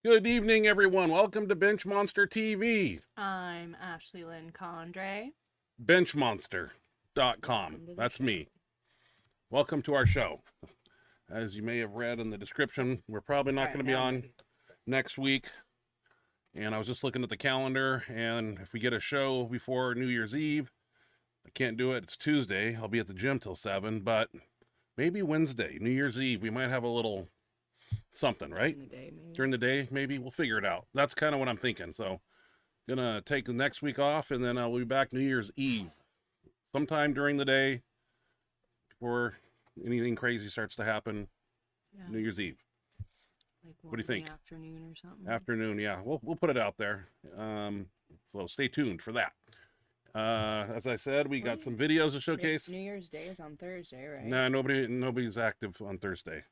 Good evening, everyone. Welcome to Benchmonster TV. I'm Ashley Lynn Condre. Benchmonster.com. That's me. Welcome to our show. As you may have read in the description, we're probably not going to be on next week. And I was just looking at the calendar, and if we get a show before New Year's Eve, I can't do it. It's Tuesday. I'll be at the gym till 7, but maybe Wednesday, New Year's Eve, we might have a little something, right? During the day, maybe. We'll figure it out. That's kind of what I'm thinking. So, gonna take the next week off, and then I'll be back New Year's Eve. Sometime during the day, before anything crazy starts to happen, New Year's Eve. Like what do you think? Afternoon or something? Afternoon, yeah. We'll put it out there. So stay tuned for that. As I said, we got some videos to showcase. New Year's Day is on Thursday, right? Nah, nobody's active on Thursday.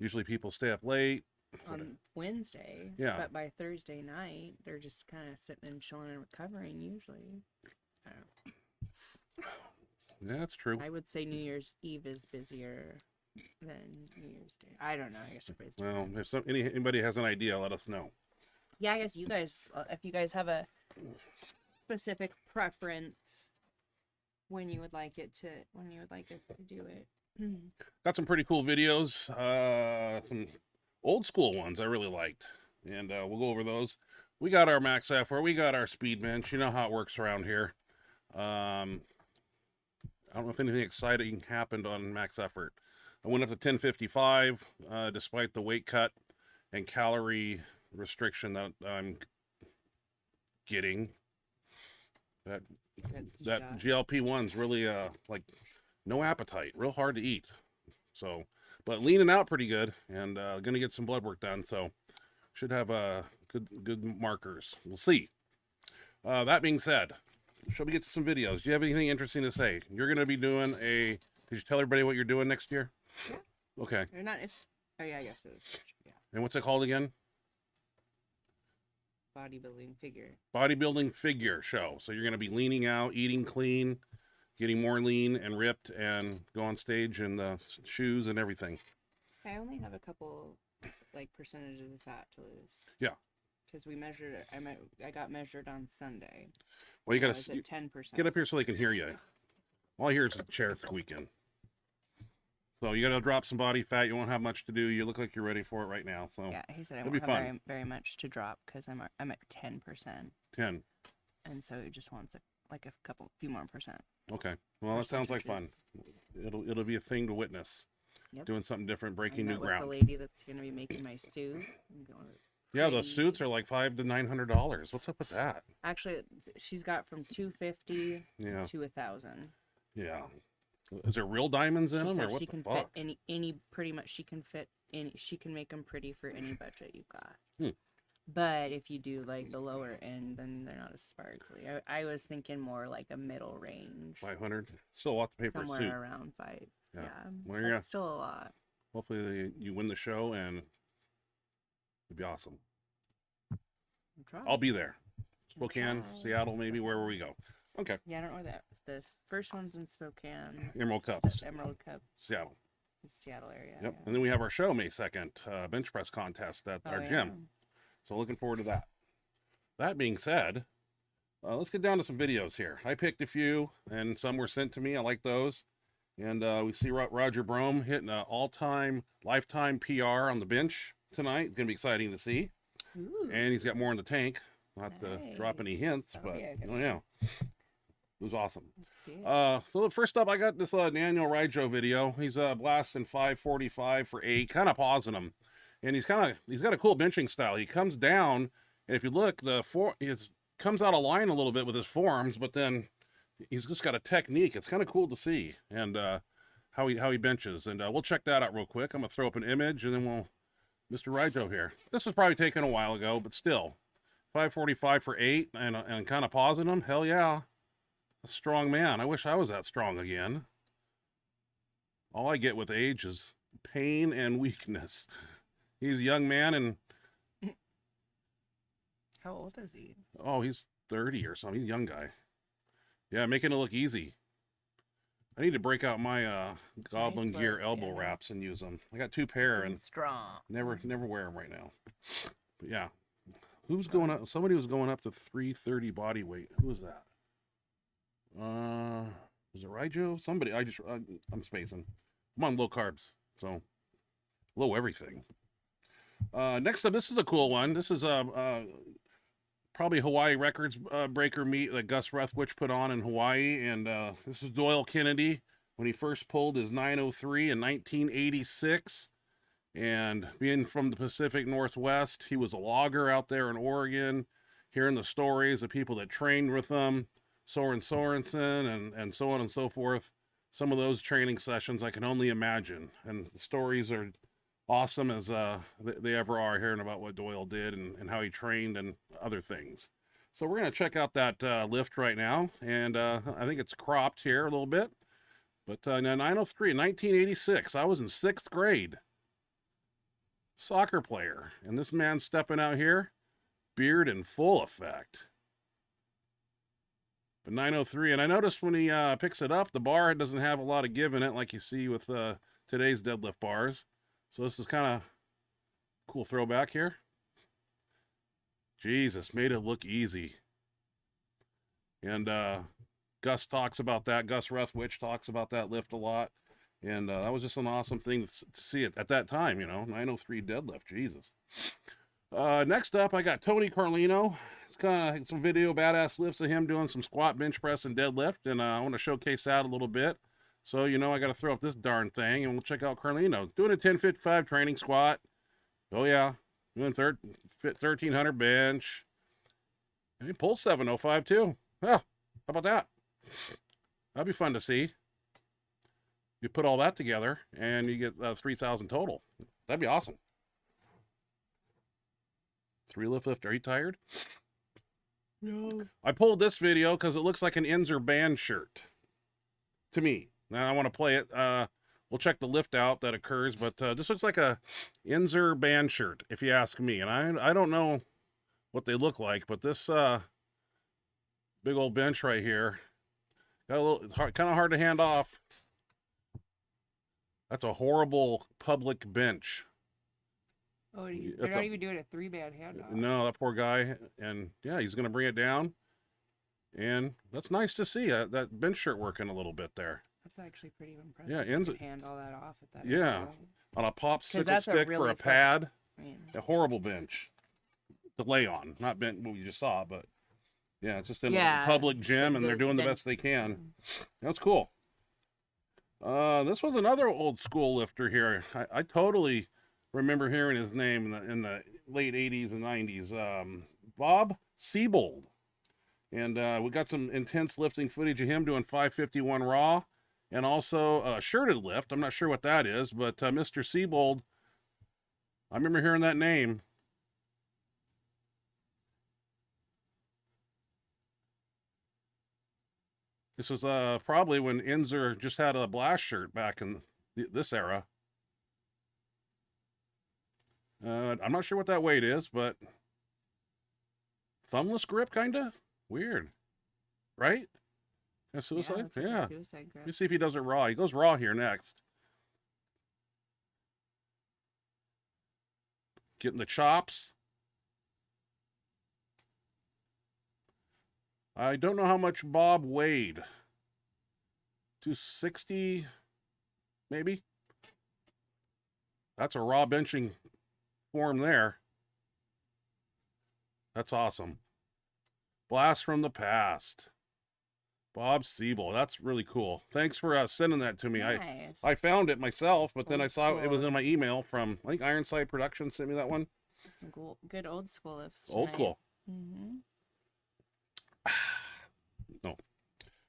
Usually people stay up late. On Wednesday. Yeah. But by Thursday night, they're just kind of sitting and chilling and recovering usually. I don't know. Yeah, that's true. I would say New Year's Eve is busier than New Year's Day. I don't know. I guess everybody's Well, if anybody has an idea, let us know. Yeah, I guess you guys, if you guys have a specific preference when you would like us to do it. Got some pretty cool videos, some old school ones I really liked, and we'll go over those. We got our max effort, we got our speed bench. You know how it works around here. I don't know if anything exciting happened on max effort. I went up to 1055 despite the weight cut and calorie restriction that I'm getting. That GLP-1's really like no appetite, real hard to eat. So, but leaning out pretty good, and gonna get some blood work done. So, should have good markers. We'll see. That being said, shall we get to some videos? Do you have anything interesting to say? You're gonna be doing a. Did you tell everybody what you're doing next year? Yeah. Okay. They're not. Oh yeah, I guess it is. Yeah. And what's it called again? Bodybuilding figure show. So you're gonna be leaning out, eating clean, getting more lean and ripped, and go on stage in the shoes and everything. I only have a couple, like, percentage of the fat to lose. Yeah. Because we measured it. I got measured on Sunday. Well, you gotta 10%. Get up here so they can hear you. All I hear is the chair squeaking. So you gotta drop some body fat. You won't have much to do. You look like you're ready for it right now. So yeah, he said I won't have very much to drop because I'm at 10%. 10. And so he just wants a few more percent. Okay. Well, that sounds like fun. It'll be a thing to witness. Yep. Doing something different, breaking new ground. The lady that's gonna be making my suit. Yeah, those suits are like $500 to $900. What's up with that? Actually, she's got from $250 to $1,000. Yeah. Is there real diamonds in them, or what she the can fuck? fit any pretty much. She can fit any. She can make them pretty for any budget you've got. But if you do like the lower end, then they're not as sparkly. I was thinking more like a middle range. 500. Still a lot to pay for a suit. Somewhere around 5. Yeah. Well, that's still a lot. Hopefully you win the show and it'd be awesome. I'll I'll be there. Spokane, Seattle, maybe, wherever we go. Okay. Yeah, I don't know where that. The first one's in Spokane. Emerald Cups. Emerald Cup. Seattle. The Seattle area. Yep. Yeah. And then we have our show May 2nd, bench press contest at our gym. So looking forward to that. That being said, let's get down to some videos here. I picked a few, and some were sent to me. I like those. And we see Roger Brome hitting an all-time, lifetime PR on the bench tonight. It's going to be exciting to see. Ooh. And he's got more in the tank. Not to drop any hints, but oh yeah. It was awesome. So first up, I got this Daniel Rijo video. He's blasting 545 for 8, kind of pausing him, and he's got a cool benching style. He comes down, and if you look, comes out of line a little bit with his forearms, but then he's just got a technique. It's kind of cool to see, and how he benches. And we'll check that out real quick. I'm gonna throw up an image, and then Mr. Rijo here. This was probably taken a while ago, but still, 545 for 8, and kind of pausing him. Hell yeah. A strong man. I wish I was that strong again. All I get with age is pain and weakness. He's a young man, and how old is he? Oh, he's 30 or something. He's a young guy. Yeah, making it look easy. I need to break out my Goblin Gear elbow wraps and use them. I got 2 pair and strong. Never wear them right now. But yeah. Who's going up? Somebody was going up to 330 body weight. Who was that? Was it Rijo? Somebody. I'm spacing. I'm on low carbs, so low everything. Next up, this is a cool one. This is probably Hawaii records breaker meet that Gus Ruthwich put on in Hawaii, and this is Doyle Kennedy when he first pulled his 903 in 1986. And being from the Pacific Northwest, he was a logger out there in Oregon, hearing the stories of people that trained with him, Soren Sorensen, and so on and so forth. Some of those training sessions I can only imagine, and the stories are awesome as they ever are, hearing about what Doyle did and how he trained and other things. So we're going to check out that lift right now, and I think it's cropped here a little bit. But 903, 1986, I was in 6th grade. Soccer player, and this man stepping out here, beard in full effect. But 903, and I noticed when he picks it up, the bar doesn't have a lot of give in it like you see with today's deadlift bars. So this is kind of cool throwback here. Jesus, made it look easy. And Gus talks about that. Gus Ruthwich talks about that lift a lot. And that was just an awesome thing to see it at that time, 903 deadlift, Jesus. Next up, I got Tony Carlino. It's kind of some video badass lifts of him doing some squat, bench press, and deadlift. And I want to showcase that a little bit. So, I got to throw up this darn thing, and we'll check out Carlino. Doing a 1055 training squat. Oh, yeah. Doing 1,300 bench. And he pulls 705, too. Well, how about that? That'd be fun to see. You put all that together, and you get 3,000 total. That'd be awesome. 3 lift. Are you tired? No. I pulled this video because it looks like an Inzer band shirt to me. Now I want to play it. We'll check the lift out that occurs, but this looks like a Inzer band shirt, if you ask me. And I don't know what they look like, but this big old bench right here got a little kind of hard to hand off. That's a horrible public bench. Oh, they're not even doing a 3-band handoff. No, that poor guy. And yeah, he's going to bring it down. And that's nice to see that bench shirt working a little bit there. That's actually pretty impressive. Yeah, ends it. Hand all that off at that. Yeah, level. On a popsicle stick for a pad. A horrible bench to lay on. Not bench what you just saw, but yeah, it's just in a public gym, and they're doing the best they can. That's cool. This was another old school lifter here. I totally remember hearing his name in the late 80s and 90s. Bob Siebold. And we got some intense lifting footage of him doing 551 raw, and also a shirted lift. I'm not sure what that is, but Mr. Siebold, I remember hearing that name. This was probably when Inzer just had a blast shirt back in this era. I'm not sure what that weight is, but thumbless grip, kind of weird, right? Yeah, suicide. Yeah. Suicide grip. Let me see if he does it raw. He goes raw here next. Getting the chops. I don't know how much Bob weighed. 260, maybe? That's a raw benching form there. That's awesome. Blast from the past. Bob Siebel. That's really cool. Thanks for sending that to me. Nice. I found it myself, but then I saw it was in my email from, I think Ironside Productions sent me that one. Some cool, good old school lifts tonight. Old school. Mm-hmm. No.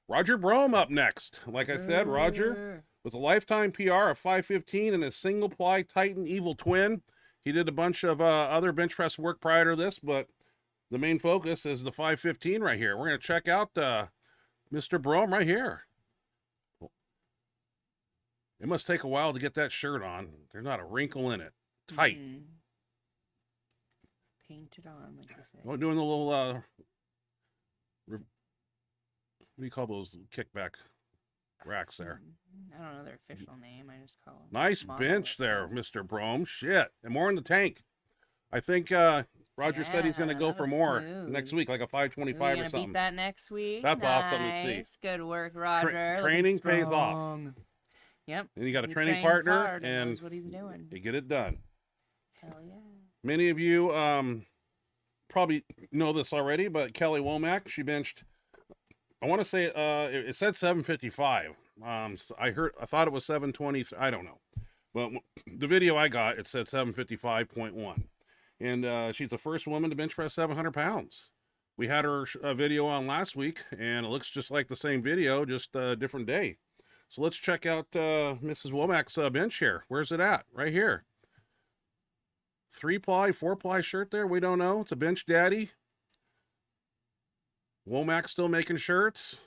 Roger Brome up next. Like I said, Roger with a lifetime PR of 515 and a single ply Titan Evil Twin. He did a bunch of other bench press work prior to this, but the main focus is the 515 right here. We're going to check out Mr. Brome right here. It must take a while to get that shirt on. There's not a wrinkle in it. Tight. Mm-hmm. Painted on, like you say. We're doing the little, what do you call those kickback racks there? I don't know their official name. I just call them. Nice bench there, Mr. Brome. Shit. And more in the tank. I think Roger said he's going to Yeah, go that for was more smooth. next week, like a Ooh, 525 you or gonna something. beat that next week? That's awesome to see. Nice. Good work, Roger. Looking Training pays off. strong. Yep. And you got a He training trains partner, hard and and knows what he's doing. you get it done. Hell yeah. Many of you probably know this already, but Kelly Womack, she benched, I want to say it said 755. So I thought it was 720. I don't know, but the video I got, it said 755.1, and she's the first woman to bench press 700 pounds. We had her video on last week, and it looks just like the same video, just a different day. So let's check out Mrs. Womack's bench here. Where's it at? Right here. 3-ply, 4-ply shirt there. We don't know. It's a bench daddy. Womack still making shirts.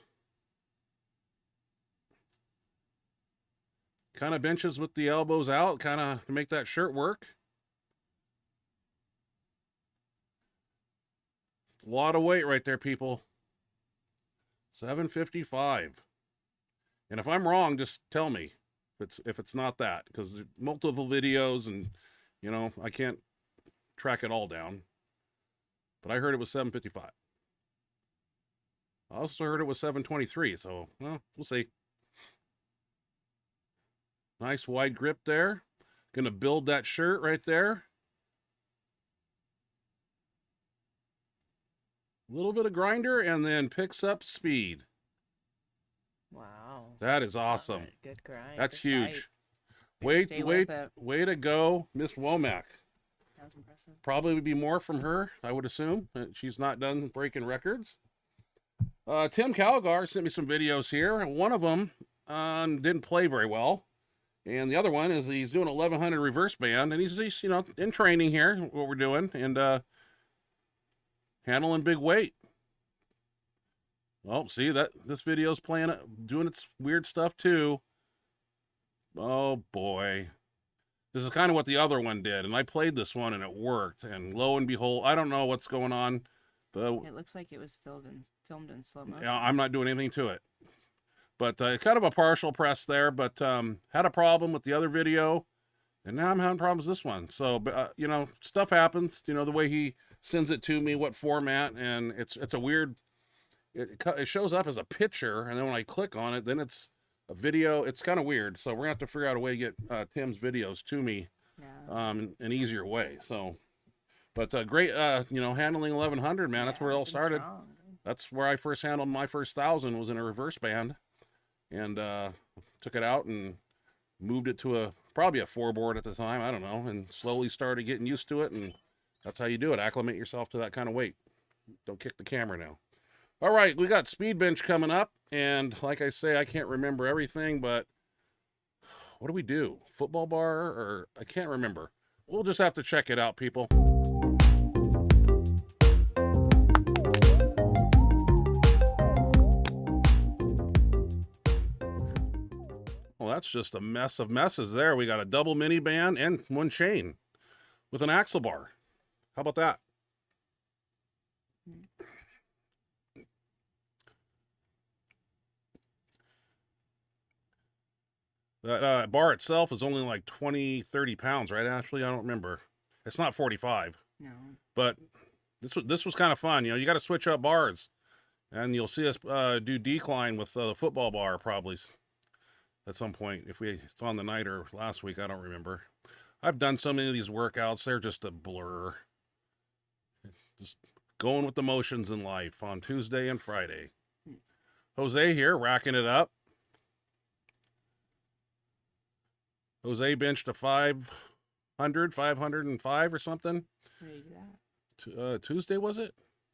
Kind of benches with the elbows out, kind of to make that shirt work. A lot of weight right there, people. 755. And if I'm wrong, just tell me if it's not that, because there's multiple videos and, you know, I can't track it all down. But I heard it was 755. I also heard it was 723, so, well, we'll see. Nice wide grip there. Gonna build that shirt right there. A little bit of grinder and then picks up speed. Wow. That is awesome. Good grind. That's Good huge. fight. Way to go, Miss Womack. That was impressive. Probably would be more from her, I would assume. She's not done breaking records. Tim Calgar sent me some videos here, and one of them didn't play very well. And the other one is he's doing 1100 reverse band, and he's you know, in training here, what we're doing, and handling big weight. Oh, see that this video's playing, doing its weird stuff too. Oh boy, this is kind of what the other one did, and I played this one and it worked. And lo and behold, I don't know what's going on. It looks like it was filmed in slow motion. Yeah, I'm not doing anything to it. But kind of a partial press there, but had a problem with the other video, and now I'm having problems with this one. So, you know, stuff happens. You know, the way he sends it to me, what format, and it's a weird, it shows up as a picture, and then when I click on it, then it's a video. It's kind of weird. So we're going to have to figure out a way to get Tim's videos to me an easier way. So, but great, you know, handling 1100, man. That's where it all started. Strong. That's where I first handled my first 1000, was in a reverse band. And took it out and moved it to probably a 4-board at the time, I don't know, and slowly started getting used to it, and that's how you do it. Acclimate yourself to that kind of weight. Don't kick the camera now. All right, we got speed bench coming up, and like I say, I can't remember everything, but what do we do? Football bar, or I can't remember. We'll just have to check it out, people. Well, that's just a mess of messes there. We got a double mini band and one chain with an axle bar. How about that? That bar itself is only like 20, 30 pounds, right, Ashley? I don't remember. It's not 45. No. But this was kind of fun. You know, you got to switch up bars. And you'll see us do decline with the football bar probably at some point. If it's on the night or last week, I don't remember. I've done so many of these workouts. They're just a blur. Just going with the motions in life on Tuesday and Friday. Jose here, racking it up. Jose benched a 500, 505 or something. Where did you do that? Tuesday, was it?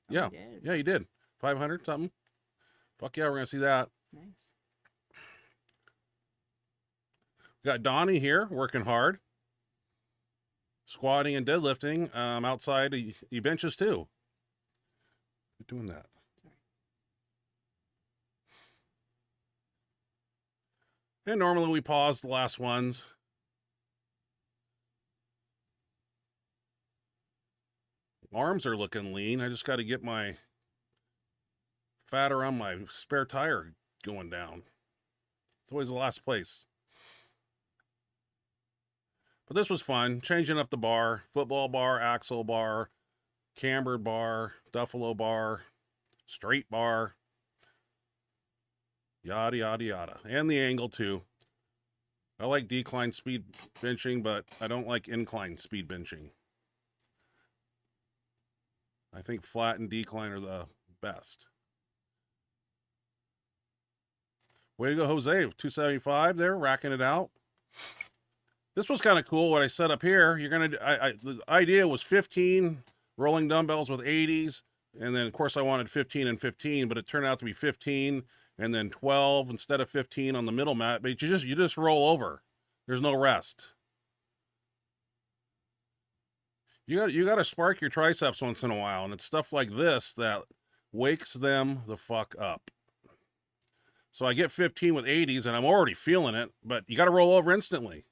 Oh, Yeah. you did. Yeah, you did. 500 something. Fuck yeah, we're going to see that. Nice. Got Donnie here working hard. Squatting and deadlifting. Outside, he benches too. You're doing that. Sorry. And normally we pause the last ones. Arms are looking lean. I just got to get my fat around my spare tire going down. It's always the last place. But this was fun, changing up the bar, football bar, axle bar, cambered bar, Duffalo bar, straight bar, yada, yada, yada. And the angle too. I like decline speed benching, but I don't like incline speed benching. I think flat and decline are the best. Way to go, Jose. 275 there, racking it out. This was kind of cool what I set up here. You're going to, the idea was 15 rolling dumbbells with 80s. And then, of course, I wanted 15 and 15, but it turned out to be 15 and then 12 instead of 15 on the middle mat. But you just roll over. There's no rest. You got to spark your triceps once in a while, and it's stuff like this that wakes them the fuck up. So I get 15 with 80s, and I'm already feeling it, but you got to roll over instantly.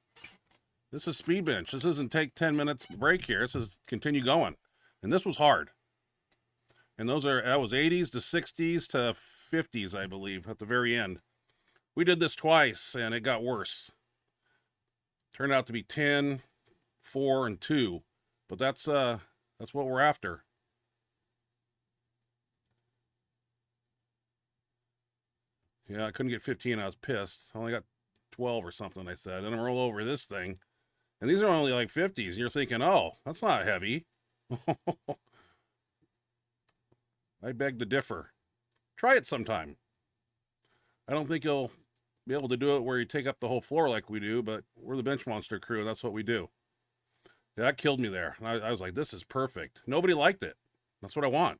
This is speed bench. This isn't take 10 minutes break here. This is continue going. And this was hard. And that was 80s to 60s to 50s, I believe, at the very end. We did this twice, and it got worse. Turned out to be 10, 4, and 2. But that's what we're after. Yeah, I couldn't get 15. I was pissed. I only got 12 or something, I said. And I roll over this thing. And these are only like 50s. And you're thinking, oh, that's not heavy. I beg to differ. Try it sometime. I don't think you'll be able to do it where you take up the whole floor like we do, but we're the Benchmonster crew, and that's what we do. Yeah, that killed me there. I was like, this is perfect. Nobody liked it. That's what I want.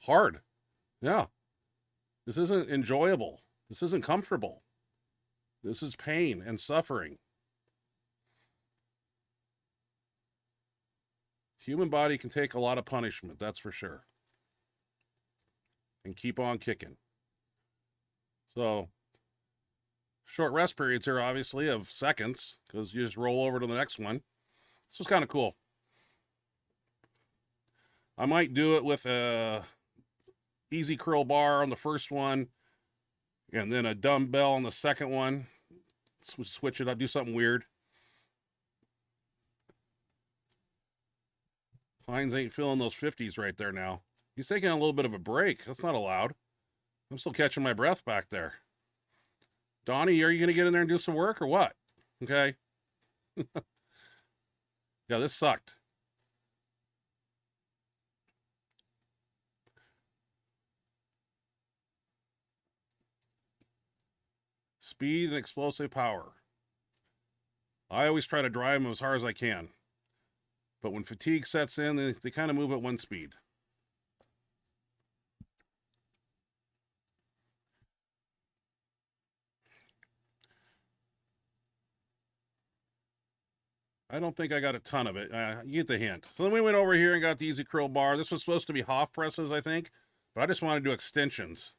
Hard. Yeah. This isn't enjoyable. This isn't comfortable. This is pain and suffering. Human body can take a lot of punishment, that's for sure. And keep on kicking. So, short rest periods here, obviously, of seconds, because you just roll over to the next one. This was kind of cool. I might do it with a easy curl bar on the first one, and then a dumbbell on the second one. Switch it up, do something weird. Hines ain't feeling those 50s right there now. He's taking a little bit of a break. That's not allowed. I'm still catching my breath back there. Donnie, are you going to get in there and do some work or what? Okay. Yeah, this sucked. Speed and explosive power. I always try to drive them as hard as I can. But when fatigue sets in, they kind of move at one speed. I don't think I got a ton of it. You get the hint. So then we went over here and got the easy curl bar. This was supposed to be half presses, I think. But I just wanted to do extensions.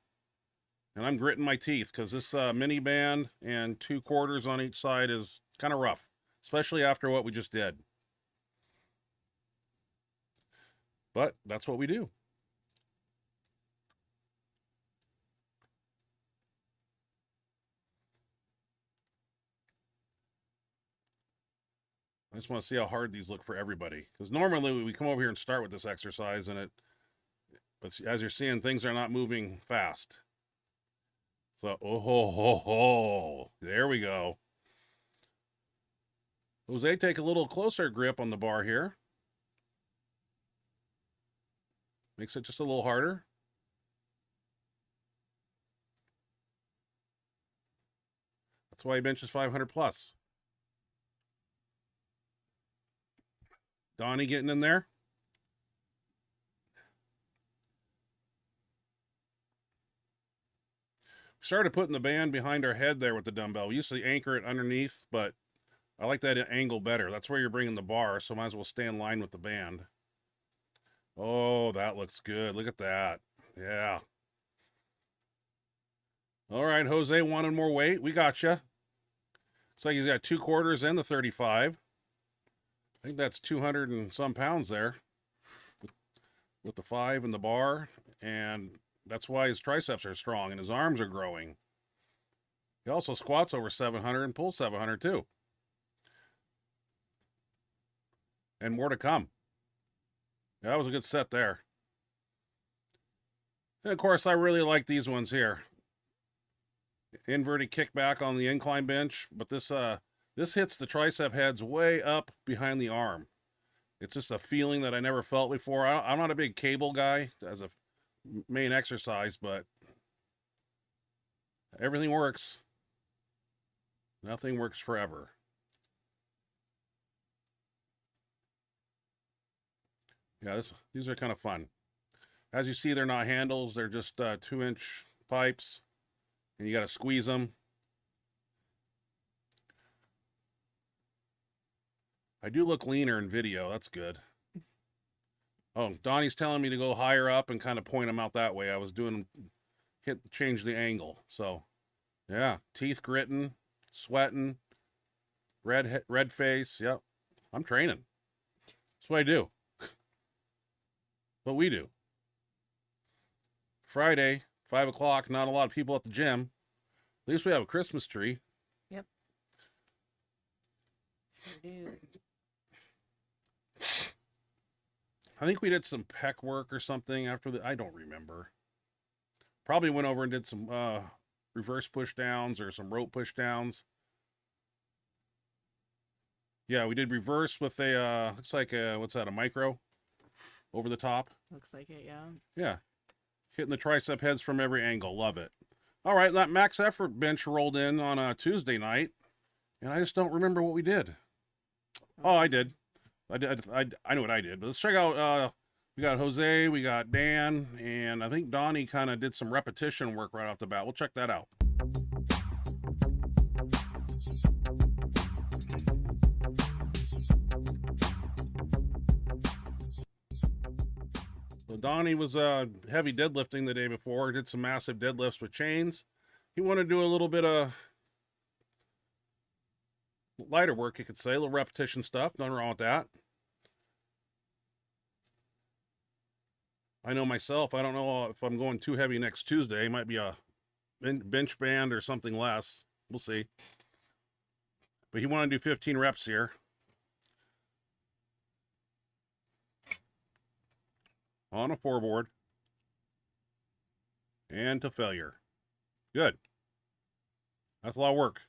And I'm gritting my teeth because this mini band and 2 quarters on each side is kind of rough. Especially after what we just did. But that's what we do. I just want to see how hard these look for everybody. Because normally we come over here and start with this exercise, and but as you're seeing, things are not moving fast. So, oh ho ho ho, there we go. Jose, take a little closer grip on the bar here. Makes it just a little harder. That's why he benches 500 plus. Donnie getting in there. We started putting the band behind our head there with the dumbbell. We used to anchor it underneath, but I like that angle better. That's where you're bringing the bar, so might as well stay in line with the band. Oh, that looks good. Look at that. Yeah. All right, Jose wanted more weight. We got you. Looks like he's got 2 quarters and the 35. I think that's 200 and some pounds there with the 5 and the bar. And that's why his triceps are strong and his arms are growing. He also squats over 700 and pulls 700 too. and more to come. Yeah, that was a good set there. And of course, I really like these ones here. Inverted kickback on the incline bench, but this hits the tricep heads way up behind the arm. It's just a feeling that I never felt before. I'm not a big cable guy as a main exercise, but everything works. Nothing works forever. Yeah, these are kind of fun. As you see, they're not handles. They're just 2-inch pipes, and you got to squeeze them. I do look leaner in video. That's good. Oh, Donnie's telling me to go higher up and kind of point them out that way. I was change the angle. So, yeah, teeth gritting, sweating, red face. Yep, I'm training. That's what I do. What we do. Friday, 5 o'clock, not a lot of people at the gym. At least we have a Christmas tree. Yep. Sure do. I think we did some pec work or something after I don't remember. Probably went over and did some reverse push downs or some rope push downs. Yeah, we did reverse with a, looks like what's that, a micro over the top? Looks like it, yeah. Yeah. Hitting the tricep heads from every angle. Love it. All right, that max effort bench rolled in on a Tuesday night, and I just don't remember what we did. Oh, I did. I know what I did. But let's check out, we got Jose, we got Dan, and I think Donnie kind of did some repetition work right off the bat. We'll check that out. So Donnie was heavy deadlifting the day before, did some massive deadlifts with chains. He wanted to do a little bit of lighter work, you could say, a little repetition stuff. Nothing wrong with that. I know myself, I don't know if I'm going too heavy next Tuesday. It might be a bench band or something less. We'll see. But he wanted to do 15 reps here. On a 4-board. And to failure. Good. That's a lot of work.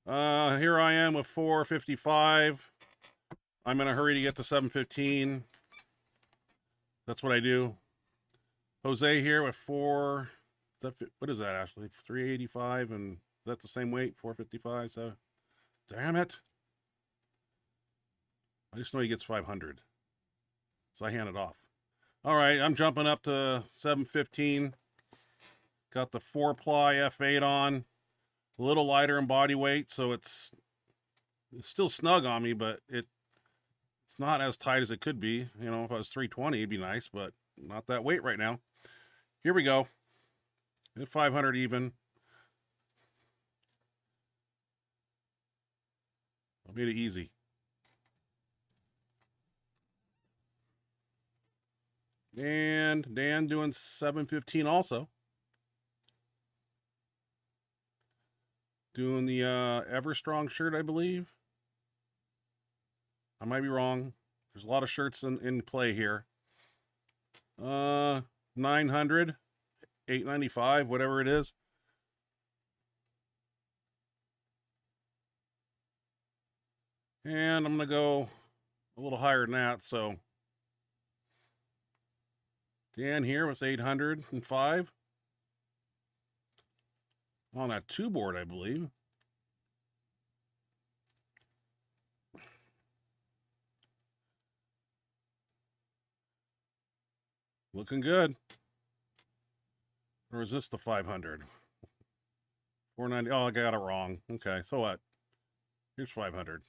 Here I am with 455. I'm in a hurry to get to 715. That's what I do. Jose here with what is that, Ashley? 385, and is that the same weight? 455, so damn it. I just know he gets 500. So I hand it off. All right, I'm jumping up to 715. Got the 4-ply F8 on. A little lighter in body weight, so it's still snug on me, but it's not as tight as it could be. You know, if I was 320, it'd be nice, but not that weight right now. Here we go. At 500 even. I made it easy. And Dan doing 715 also. Doing the Everstrong shirt, I believe. I might be wrong. There's a lot of shirts in play here. 900, 895, whatever it is. And I'm going to go a little higher than that, so Dan here was 805 on a 2-board, I believe. Looking good. Or is this the 500? 490. Oh, I got it wrong. Okay, so what? Here's 500.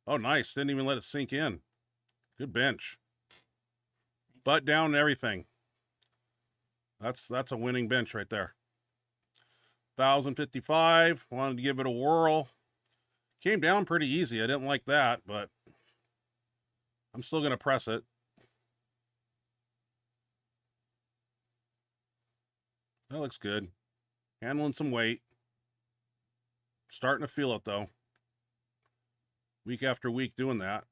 Oh, nice. Didn't even let it sink in. Good bench. Butt down and everything. That's a winning bench right there. 1055. Wanted to give it a whirl. Came down pretty easy. I didn't like that, but I'm still going to press it. That looks good. Handling some weight. Starting to feel it, though. Week after week doing that.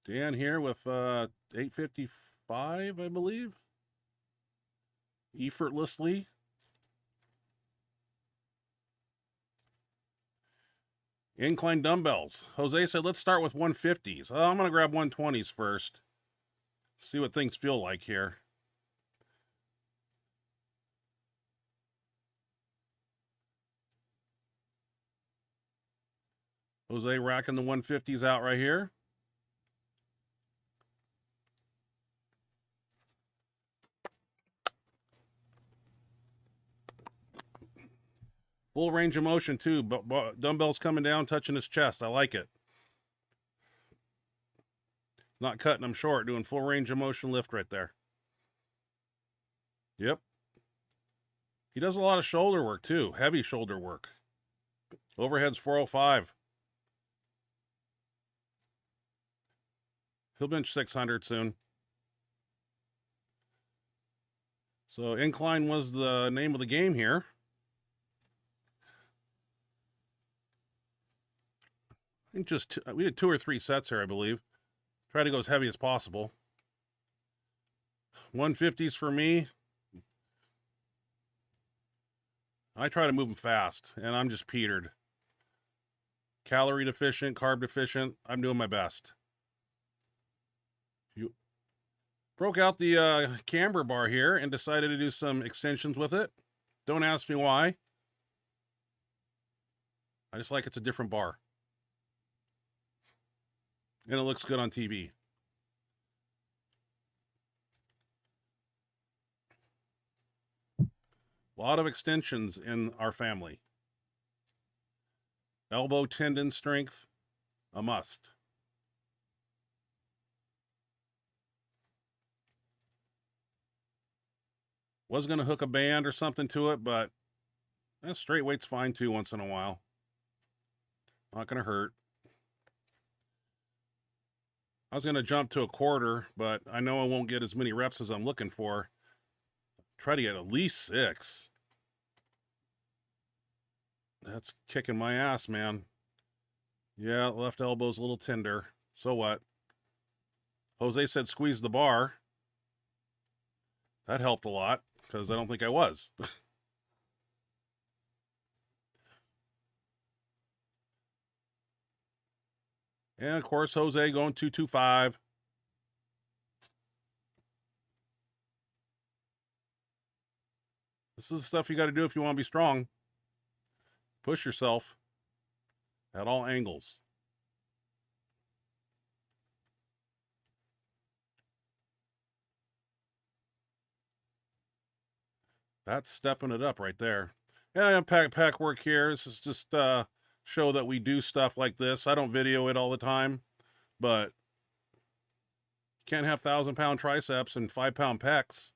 Dan here with 855, I believe. Effortlessly. Incline dumbbells. Jose said, let's start with 150s. I'm going to grab 120s first. See what things feel like here. Jose racking the 150s out right here. Full range of motion too, but dumbbells coming down, touching his chest. I like it. Not cutting them short, doing full range of motion lift right there. Yep. He does a lot of shoulder work too, heavy shoulder work. Overhead's 405. He'll bench 600 soon. So incline was the name of the game here. I think just we did 2 or 3 sets here, I believe. Try to go as heavy as possible. 150s for me. I try to move them fast, and I'm just petered. Calorie deficient, carb deficient. I'm doing my best. You broke out the camber bar here and decided to do some extensions with it. Don't ask me why. I just like it's a different bar. And it looks good on TV. A lot of extensions in our family. Elbow tendon strength, a must. Was going to hook a band or something to it, but straight weight's fine too once in a while. Not going to hurt. I was going to jump to a quarter, but I know I won't get as many reps as I'm looking for. Try to get at least 6. That's kicking my ass, man. Yeah, left elbow's a little tender. So what? Jose said squeeze the bar. That helped a lot, because I don't think I was. And of course, Jose going 225. This is the stuff you got to do if you want to be strong. Push yourself at all angles. That's stepping it up right there. Yeah, pack work here. This is just show that we do stuff like this. I don't video it all the time, but you can't have 1,000-pound triceps and 5-pound pecs.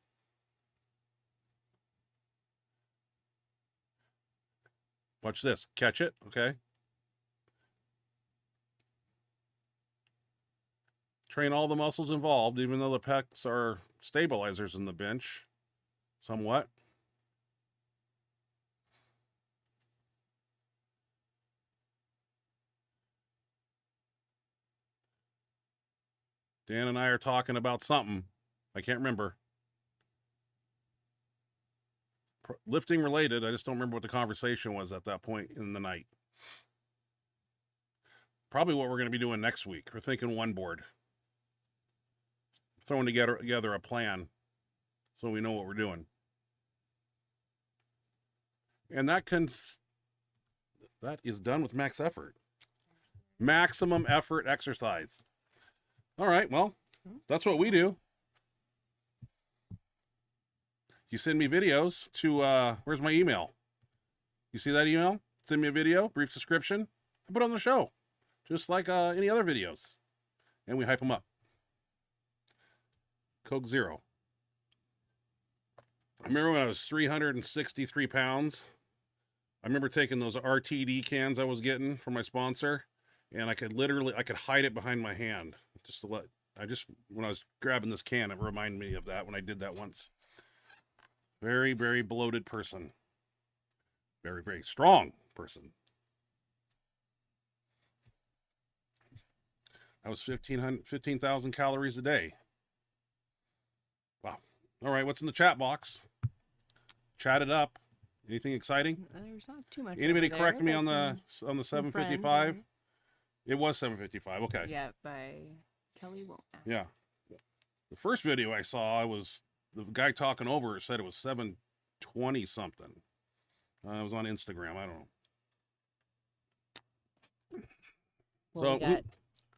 Watch this. Catch it, okay? Train all the muscles involved, even though the pecs are stabilizers in the bench, somewhat. Dan and I are talking about something. I can't remember. Lifting related. I just don't remember what the conversation was at that point in the night. Probably what we're going to be doing next week. We're thinking one board. Throwing together a plan so we know what we're doing. And that is done with max effort. Maximum effort exercise. All right, well, that's what we do. You send me videos to, where's my email? You see that email? Send me a video, brief description. I put it on the show, just like any other videos. And we hype them up. Coke Zero. I remember when I was 363 pounds. I remember taking those RTD cans I was getting from my sponsor, and I could hide it behind my hand. When I was grabbing this can, it reminded me of that when I did that once. Very, very bloated person. Very, very strong person. That was 15,000 calories a day. Wow. All right, what's in the chat box? Chat it up. Anything exciting? There's not too much. Anybody over correct there, me but on the some 755? friends It was 755. Okay. Yeah, by Kelly Womack. Yeah. The first video I saw was the guy talking over it said it was 720 something. It was on Instagram. I don't know. Well, So we got,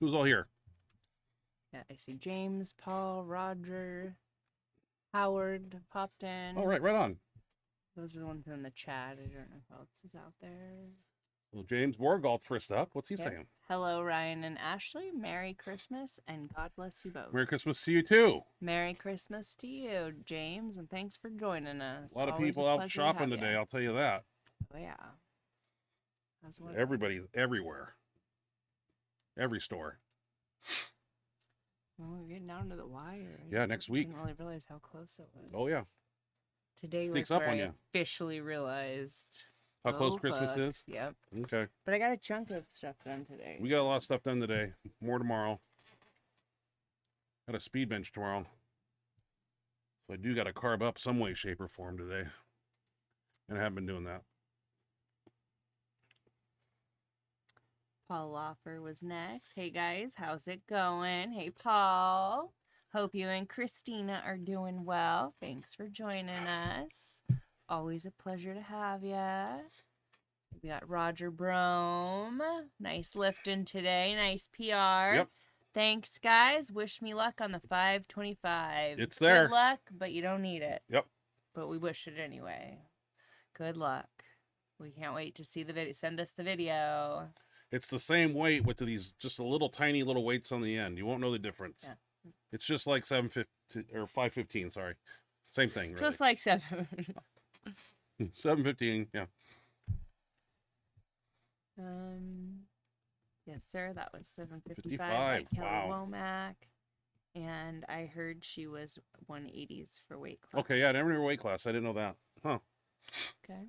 who's all here? yeah, I see James, Paul, Roger, Howard popped in. Oh, right on. Those are the ones in the chat. I don't know who else is out there. Well, James Borgalt first up. What's he Yep. saying? Hello, Ryan and Ashley. Merry Christmas and God bless you both. Merry Christmas to you too. Merry Christmas to you, James, and thanks for joining us. A lot of Always people a out pleasure to shopping have today, ya. I'll tell you that. Oh yeah. That's what Everybody's everywhere. Every store. Well, we're getting down to the wire. Yeah, next week. Didn't really realize how close it was. Oh yeah. Today Sneaks was up where on I you. officially realized How close oh, Christmas fuck. is? Yep. Okay. But I got a chunk of stuff done today. We got a lot of stuff done today. More tomorrow. Got a speed bench tomorrow. So I do got to carb up some way, shape, or form today. And I have been doing that. Paul Loffer was next. Hey guys, how's it going? Hey Paul. Hope you and Christina are doing well. Thanks for joining us. Always a pleasure to have ya. We got Roger Brome. Nice lifting today. Nice PR. Yep. Thanks, guys. Wish me luck on the 525. It's there. Good luck, but you don't need it. Yep. But we wish it anyway. Good luck. We can't wait to see the video. Send us the video. It's the same weight with these just a little tiny little weights on the end. You won't know the difference. Yeah. It's just like 750 or 515, sorry. Same thing, really. Just like 7. 715, yeah. Yes, sir. That was 755 55, by Kelly wow. Womack. And I heard she was 180s for weight class. Okay, yeah, never knew her weight class. I didn't know that. Huh. Okay.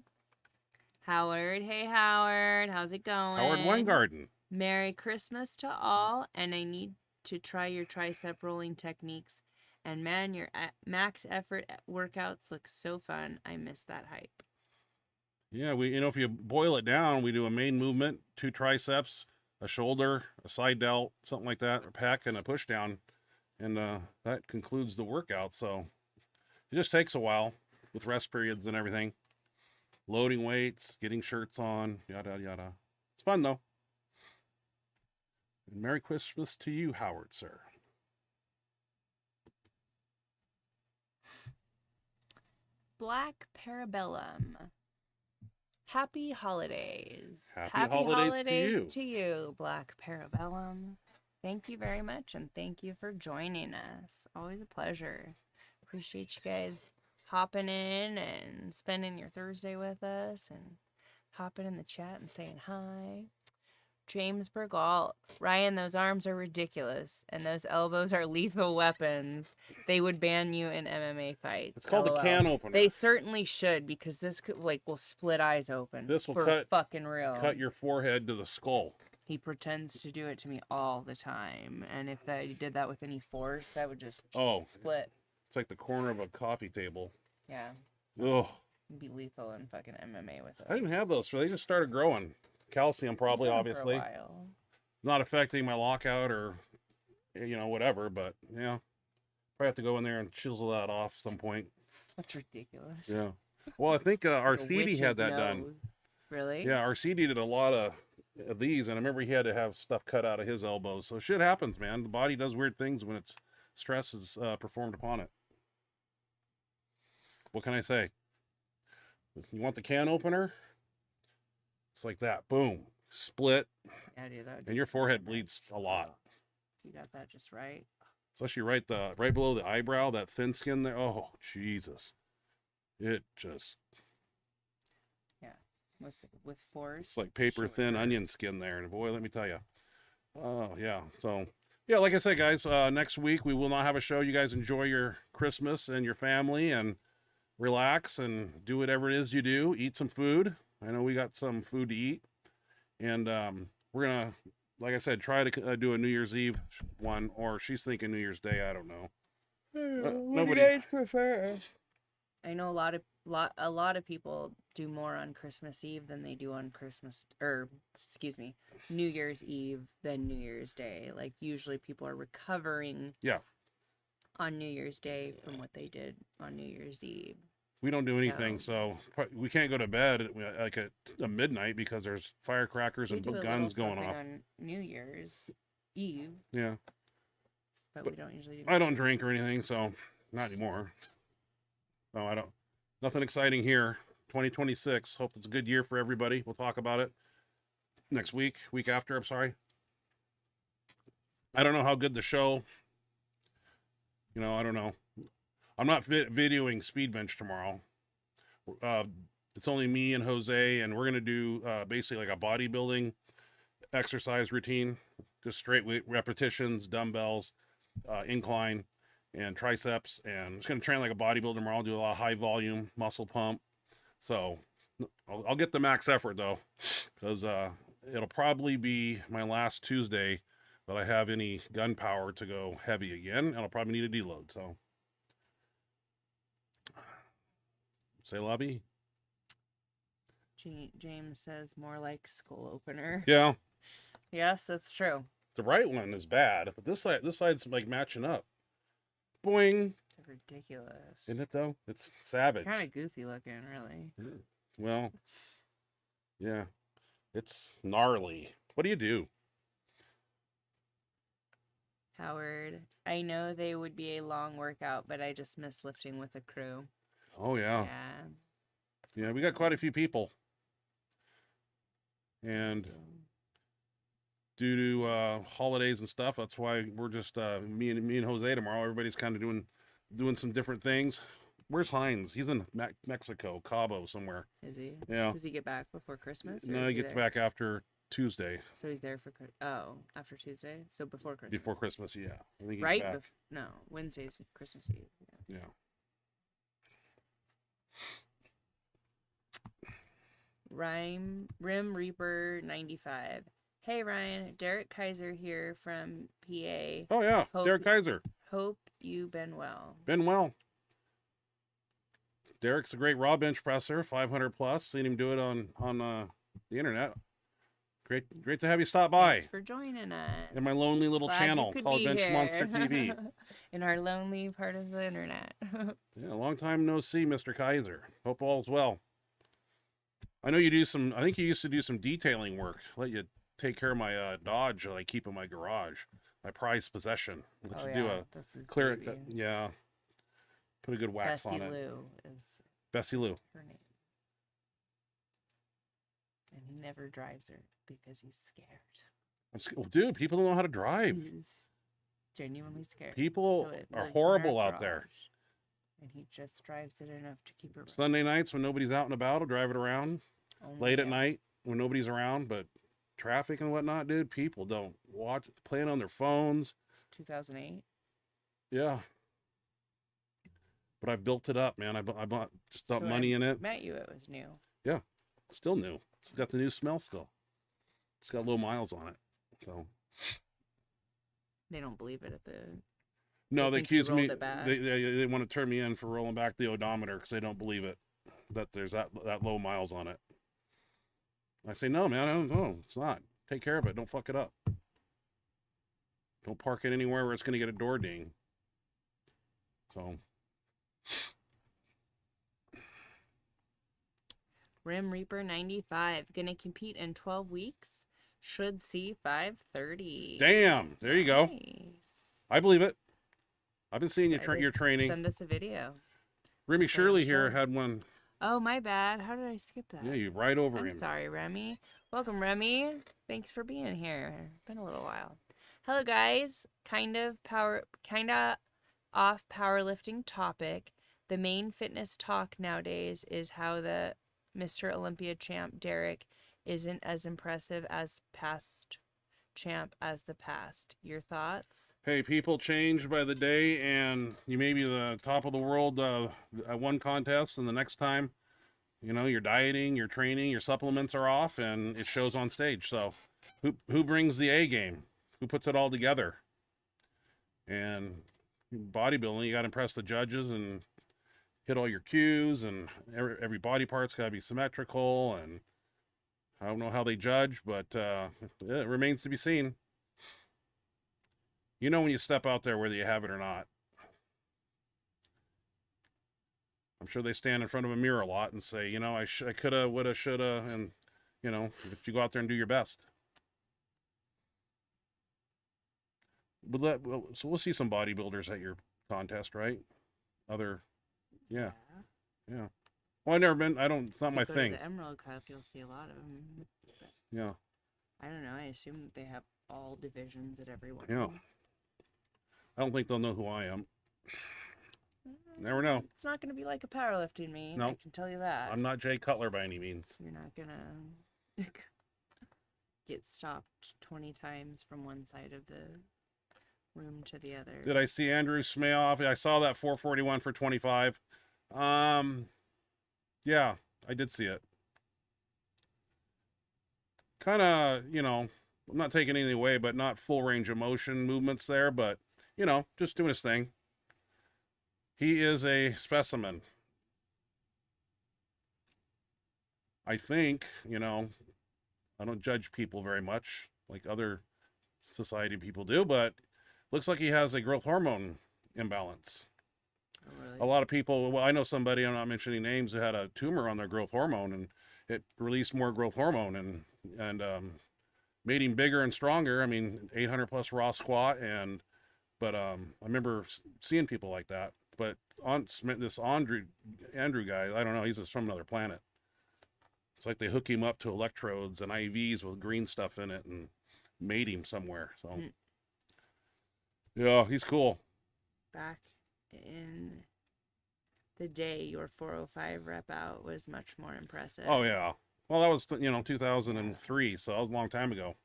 Howard. Hey, Howard. How's it going? Howard Weingarten. Merry Christmas to all. And I need to try your tricep rolling techniques. And man, your max effort workouts look so fun. I miss that hype. Yeah, if you boil it down, we do a main movement, 2 triceps, a shoulder, a side delt, something like that, a pack and a push down. And that concludes the workout. So it just takes a while with rest periods and everything. Loading weights, getting shirts on, yada, yada. It's fun, though. And Merry Christmas to you, Howard, sir. Black Parabellum. Happy holidays. Happy holidays to you, Black Parabellum. Thank you very much, and thank you for joining us. Always a pleasure. Appreciate you guys hopping in and spending your Thursday with us and hopping in the chat and saying hi. James Bergall. Ryan, those arms are ridiculous, and those elbows are lethal weapons. They would ban you in MMA fights. It's called LOL. a can opener. They certainly should, because this could, will split eyes open. This will for fucking real. cut your forehead to the skull. He pretends to do it to me all the time, and if he did that with any force, that would just split. It's like the corner of a coffee table. Yeah. Ugh. It'd be lethal in fucking MMA with it. I didn't have those, so they just started growing. Calcium, probably, obviously. For a while. Not affecting my lockout or, whatever, but yeah. Probably have to go in there and chisel that off at some point. That's ridiculous. Yeah. Well, I think Arcidi had that done. Really? Yeah, Arcidi did a lot of these, and I remember he had to have stuff cut out of his elbows. So shit happens, man. The body does weird things when its stress is performed upon it. What can I say? You want the can opener? It's like that. Boom. Split. Yeah, dude, and your forehead bleeds a lot. You got that just right. Especially right below the eyebrow, that thin skin there. Oh, Jesus. It just... Yeah. With force. It's like paper thin onion skin there. And boy, let me tell you. Oh, yeah. So, yeah, like I said, guys, next week we will not have a show. You guys enjoy your Christmas and your family and relax and do whatever it is you do. Eat some food. I know we got some food to eat. And we're going to like I said, try to do a New Year's Eve one, or she's thinking New Year's Day. I don't know. What do you guys prefer? I know a lot of people do more on Christmas Eve than they do on New Year's Eve than New Year's Day. Like usually people are recovering on New Year's Day from what they did on New Year's Eve. We don't do anything, so we can't go to bed like at midnight because there's firecrackers and guns going off on New Year's Eve. Yeah, but we don't usually do I don't drink or anything, so not anymore. No, I don't. Nothing exciting here. 2026. Hope it's a good year for everybody. We'll talk about it next week after. I'm sorry. I don't know how good the show. I don't know. I'm not videoing Speed Bench tomorrow. It's only me and Jose, and we're going to do basically like a bodybuilding exercise routine. Just straight weight repetitions, dumbbells, incline, and triceps. And I'm just going to train like a bodybuilder tomorrow. I'll do a lot of high volume muscle pump. So I'll get the max effort, though, because it'll probably be my last Tuesday that I have any gun power to go heavy again. And I'll probably need a deload, so... Say lobby. James says more like skull opener. Yeah. Yes, that's true. The right one is bad, but this side's like matching up. Boing. It's ridiculous. Isn't it though? It's savage. Kind of goofy looking, really. Well, yeah. It's gnarly. What do you do? Howard, I know they would be a long workout, but I just miss lifting with a crew. Oh, yeah. Yeah, we got quite a few people. And due to holidays and stuff, that's why we're just me and Jose tomorrow. Everybody's kind of doing some different things. Where's Hines? He's in Mexico, Cabo somewhere. Is he? Yeah. Does he get back before Christmas? No, he gets back after Tuesday. So he's there for after Tuesday. So before Christmas. Before Christmas, yeah. I think right? No, Wednesday's Christmas Eve. Yeah. Rim Reaper 95. Hey Ryan, Derek Kaiser here from PA. Oh yeah, Derek Kaiser. Hope you been well. Been well. Derek's a great raw bench presser, 500 plus. Seen him do it on the internet. Great to have you stop by. Thanks for joining us. In my lonely little channel called Benchmonster TV. In our lonely part of the internet. Yeah, long time no see, Mr. Kaiser. Hope all's well. I know you do I think you used to do some detailing work. Let you take care of my Dodge that I keep in my garage. My prized possession. Let you do a clear, yeah. Put a good wax on it. Bessie Lou. Her name. And he never drives her because he's scared. Dude, people don't know how to drive. He's genuinely scared. People are horrible out there. And he just drives it enough to keep her running. Sunday nights when nobody's out and about, I'll drive it around. Late at night when nobody's around, but traffic and whatnot, dude, people don't playing on their phones. 2008? Yeah. But I've built it up, man. I bought just dumped money in it. Met you, it was new. Yeah. It's still new. It's got the new smell still. It's got low miles on it. So they don't believe it at the... No, they accuse me. They want to turn me in for rolling back the odometer because they don't believe it, that there's that low miles on it. I say, no, man, I don't know. It's not. Take care of it. Don't fuck it up. Don't park it anywhere where it's going to get a door ding. So. Rim Reaper 95. Gonna compete in 12 weeks. Should see 5:30. Damn. There you go. I believe it. I've been seeing your training. Send us a video. Remy Shirley here had one. Oh, my bad. How did I skip that? Yeah, you right over him. I'm sorry, Remy. Welcome, Remy. Thanks for being here. Been a little while. Hello, guys. Kind of off powerlifting topic. The main fitness talk nowadays is how the Mr. Olympia champ Derek isn't as impressive as past champ as the past. Your thoughts? Hey, people change by the day, and you may be the top of the world at one contest, and the next time, you're dieting, you're training, your supplements are off, and it shows on stage. So Who brings the A game? Who puts it all together? And bodybuilding, you got to impress the judges and hit all your cues, and every body part's got to be symmetrical. And I don't know how they judge, but it remains to be seen. You know when you step out there whether you have it or not. I'm sure they stand in front of a mirror a lot and say, you know, I coulda, woulda, shoulda, and, you know, if you go out there and do your best. But so we'll see some bodybuilders at your contest, right? Yeah. Well, I've never been. It's not my thing. The Emerald Cup, you'll see a lot of them. Yeah. I don't know. I assume that they have all divisions at every one. Yeah. I don't think they'll know who I am. Never know. It's not going to be like a powerlifting meet. No. I can tell you that. I'm not Jay Cutler by any means. You're not going to get stopped 20 times from one side of the room to the other. Did I see Andrew Smayoff? I saw that 441 for 25. Yeah, I did see it. Kind of, you know, I'm not taking anything away, but not full range of motion movements there, but, you know, just doing his thing. He is a specimen. I think, you know, I don't judge people very much like other society people do, but looks like he has a growth hormone imbalance. Oh, really? A lot of people, well, I know somebody, I'm not mentioning names, who had a tumor on their growth hormone, and it released more growth hormone and made him bigger and stronger. I mean, 800 plus raw squat, but I remember seeing people like that. But this Andrew guy, I don't know, he's just from another planet. It's like they hook him up to electrodes and IVs with green stuff in it and made him somewhere. So, yeah, he's cool. Back in the day, your 405 rep out was much more impressive. Oh, yeah. Well, that was, you know, 2003, so that was a long time ago.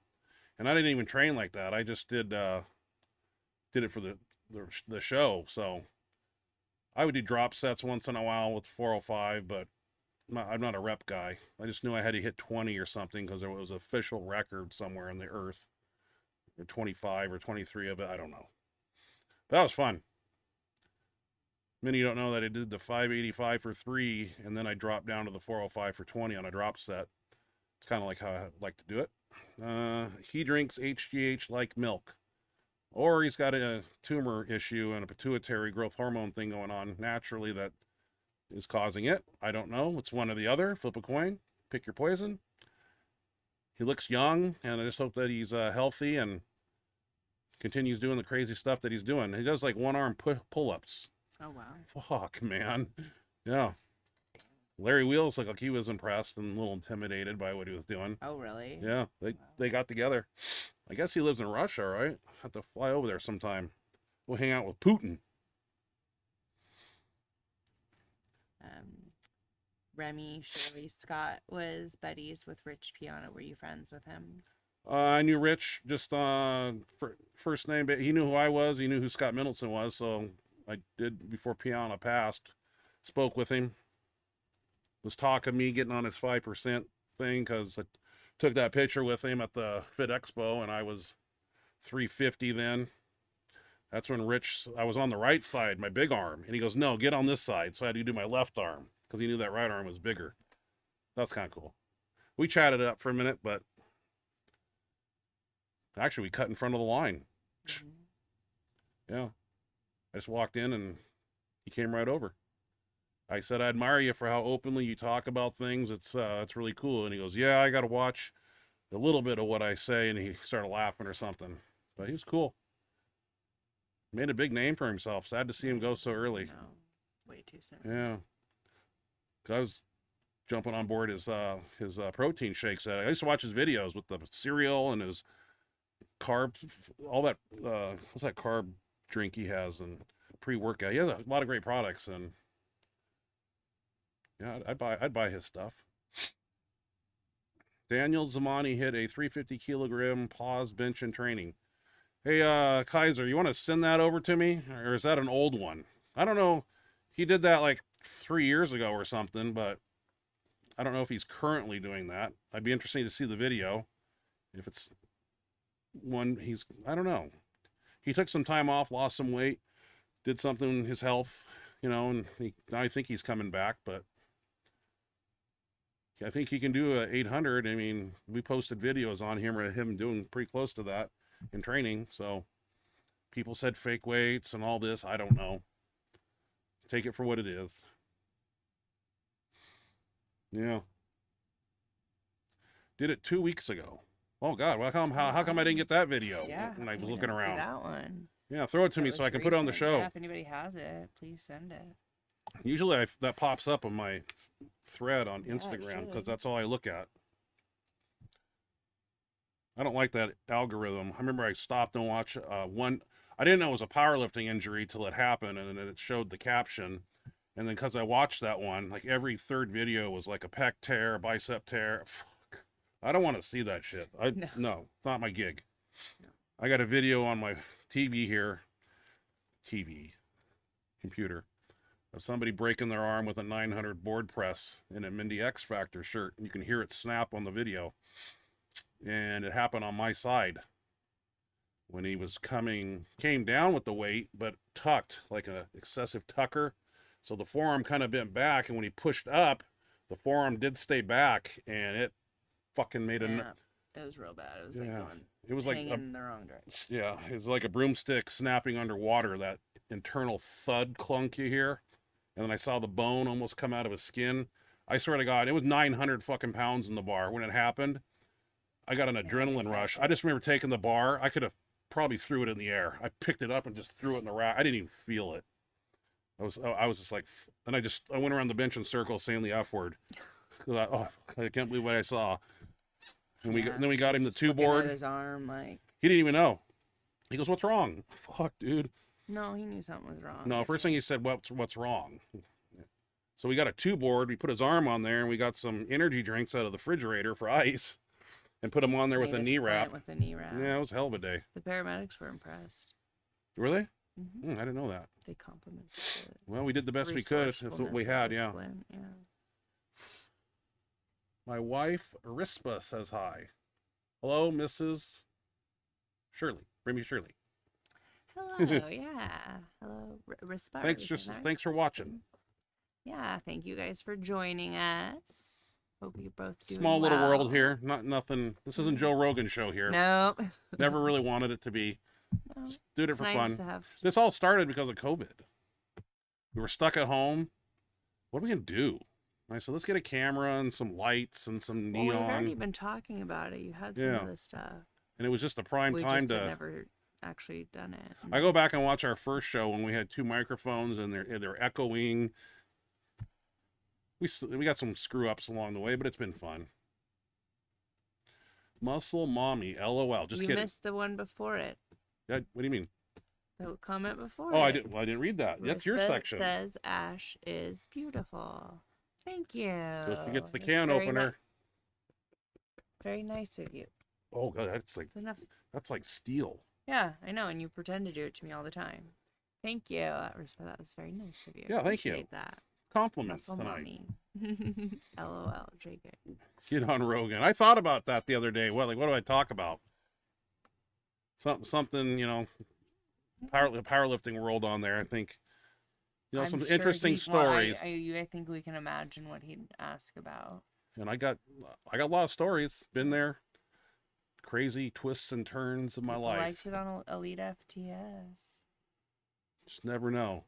And I didn't even train like that. I just did it for the show. So I would do drop sets once in a while with 405, but I'm not a rep guy. I just knew I had to hit 20 or something because there was an official record somewhere on the earth, or 25 or 23 of it. I don't know. But that was fun. Many don't know that I did the 585 for 3, and then I dropped down to the 405 for 20 on a drop set. It's kind of like how I like to do it. He drinks HGH like milk. Or he's got a tumor issue and a pituitary growth hormone thing going on naturally that is causing it. I don't know. It's one or the other. Flip a coin. Pick your poison. He looks young, and I just hope that he's healthy and continues doing the crazy stuff that he's doing. He does like one-arm pull-ups. Oh, wow. Fuck, man. Yeah. Larry Wheels looked like he was impressed and a little intimidated by what he was doing. Oh, really? Yeah, they got together. I guess he lives in Russia, right? Have to fly over there sometime. We'll hang out with Putin. Remy Shirley Scott was buddies with Rich Piana. Were you friends with him? I knew Rich just first name, but he knew who I was. He knew who Scott Middleton was, so I did, before Piana passed, spoke with him. Was talking me getting on his 5% thing because I took that picture with him at the Fit Expo, and I was 350 then. That's when I was on the right side, my big arm, and he goes, no, get on this side. So I had to do my left arm because he knew that right arm was bigger. That's kind of cool. We chatted it up for a minute, but actually we cut in front of the line. Yeah. I just walked in and he came right over. I said, I admire you for how openly you talk about things. It's really cool. And he goes, yeah, I got to watch a little bit of what I say. And he started laughing or something, but he was cool. Made a big name for himself. Sad to see him go so early. No, way too soon. Yeah. 'Cause I was jumping on board his protein shakes. I used to watch his videos with the cereal and his carbs, all that, what's that carb drink he has, and pre-workout. He has a lot of great products, and yeah, I'd buy his stuff. Daniel Zamani hit a 350 kilogram pause bench in training. Hey, Kaiser, you want to send that over to me? Or is that an old one? I don't know. He did that like 3 years ago or something, but I don't know if he's currently doing that. I'd be interested to see the video. If it's one, I don't know. He took some time off, lost some weight, did something in his health, and I think he's coming back, but I think he can do a 800. I mean, we posted videos on him doing pretty close to that in training. So people said fake weights and all this. I don't know. Take it for what it is. Yeah. Did it 2 weeks ago. Oh God! Well, how come I didn't get that video when I was looking around? That one. Yeah, throw it to me so I can put it on the show. Yeah, if anybody has it, please send it. Usually that pops up on my thread on Instagram because that's all I look at. I don't like that algorithm. I remember I stopped and watched one. I didn't know it was a powerlifting injury till it happened, and then it showed the caption. And then because I watched that one, like every third video was like a pec tear, a bicep tear. Fuck. I don't want to see that shit. No, it's not my gig. No. I got a video on my TV here, computer, of somebody breaking their arm with a 900 board press in a Mindy X Factor shirt. You can hear it snap on the video. And it happened on my side when he came down with the weight, but tucked like an excessive tucker. So the forearm kind of bent back, and when he pushed up, the forearm did stay back, and it fucking made it was real bad. It was it was like in the wrong direction. Yeah, it was like a broomstick snapping underwater, that internal thud clunk you hear. And then I saw the bone almost come out of his skin. I swear to God, it was 900 fucking pounds in the bar when it happened. I got an adrenaline rush. I just remember taking the bar. I could have probably threw it in the air. I picked it up and just threw it in the rack. I didn't even feel it. I was just like, and I went around the bench in circles saying the F word. I can't believe what I saw. And then we got him the 2 board. His arm, like, he didn't even know. He goes, "What's wrong?" Fuck, dude. No, he knew something was wrong. No, first thing he said, what's wrong? So we got a 2 board. We put his arm on there, and we got some energy drinks out of the refrigerator for ice, and put him on there with a knee wrap. With a knee wrap. Yeah, it was a hell of a day. The paramedics were impressed. Were they? Mm-hmm. I didn't know that. They complimented it. Well, we did the best we could. That's what we had, yeah. My wife, Rispa, says hi. Hello, Mrs. Shirley. Bring me Shirley. Hello, yeah. Hello, Rispa. Thanks for watching. Yeah, thank you guys for joining us. Hope you both do Small little world here. Nothing. This isn't Joe Rogan's show here. Nope. Never really wanted it to be. No, just did it for nice fun. This all started because of COVID. We were stuck at home. What are we going to do? I said, let's get a camera and some lights and some neon. Well, we've already been talking about it. You had some of this stuff. And it was just a prime time to... We never actually done it. I go back and watch our first show when we had 2 microphones and they're echoing. We got some screw-ups along the way, but it's been fun. Muscle Mommy, LOL. Just kidding. You missed the one before it. What do you mean? The comment before I didn't read that. That's your section. It says Ash is beautiful. Thank you. So she gets the can opener. Very nice of you. Oh God, that's like steel. Yeah, I know, and you pretend to do it to me all the time. Thank you. That was very nice of you. Yeah, thank you. That. Compliments Muscle tonight. LOL, JK. Get on Rogan. I thought about that the other day. What do I talk about? Something, powerlifting world on there. I think, some interesting stories. I think we can imagine what he'd ask about. And I got a lot of stories. Been there. Crazy twists and turns of my life. Liked it on Elite FTS. Just never know.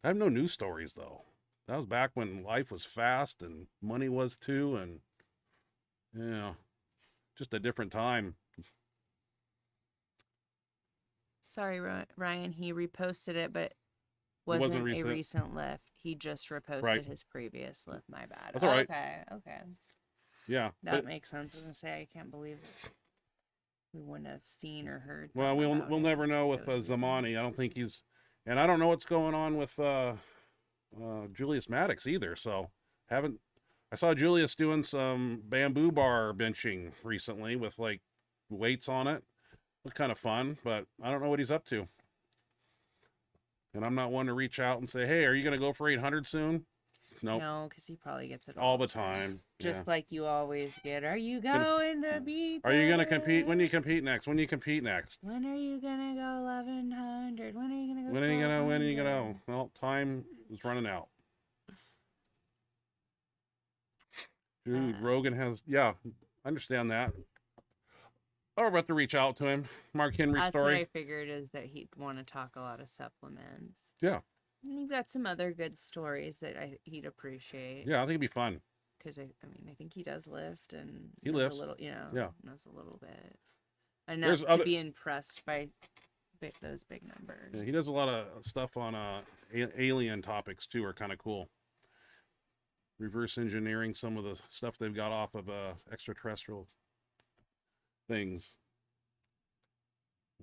I have no news stories though. That was back when life was fast and money was too, and just a different time. Sorry, Ryan. He reposted it, but wasn't a recent lift. He just reposted his previous lift. My bad. That's all right. Okay. Yeah. That makes sense. I was gonna say, I can't believe we wouldn't have seen or heard. Well, we'll never know with Zamani. I don't think he's, and I don't know what's going on with Julius Maddox either. So I saw Julius doing some bamboo bar benching recently with like weights on it. Looked kind of fun, but I don't know what he's up to. And I'm not one to reach out and say, hey, are you going to go for 800 soon? Nope. No, because he probably gets it All the time. Just Yeah. like you always get. Are you going to beat? Are you gonna compete? When do you compete next? When do you compete next? When are you gonna go 1100? When are you gonna go? When are you gonna? When are you 1200? gonna? Well, time is running out. Dude, Rogan has. Yeah, I understand that. Oh, we're about to reach out to him. Mark Henry That's story. what I figured is that he'd want to talk a lot of supplements. Yeah. And you've got some other good stories that he'd appreciate. Yeah, I think it'd be fun. Because I think he does lift and He knows lifts. a little, Yeah. knows a little bit enough to be impressed by those big numbers. Yeah, he does a lot of stuff on alien topics too. Are kind of cool. Reverse engineering some of the stuff they've got off of extraterrestrial things.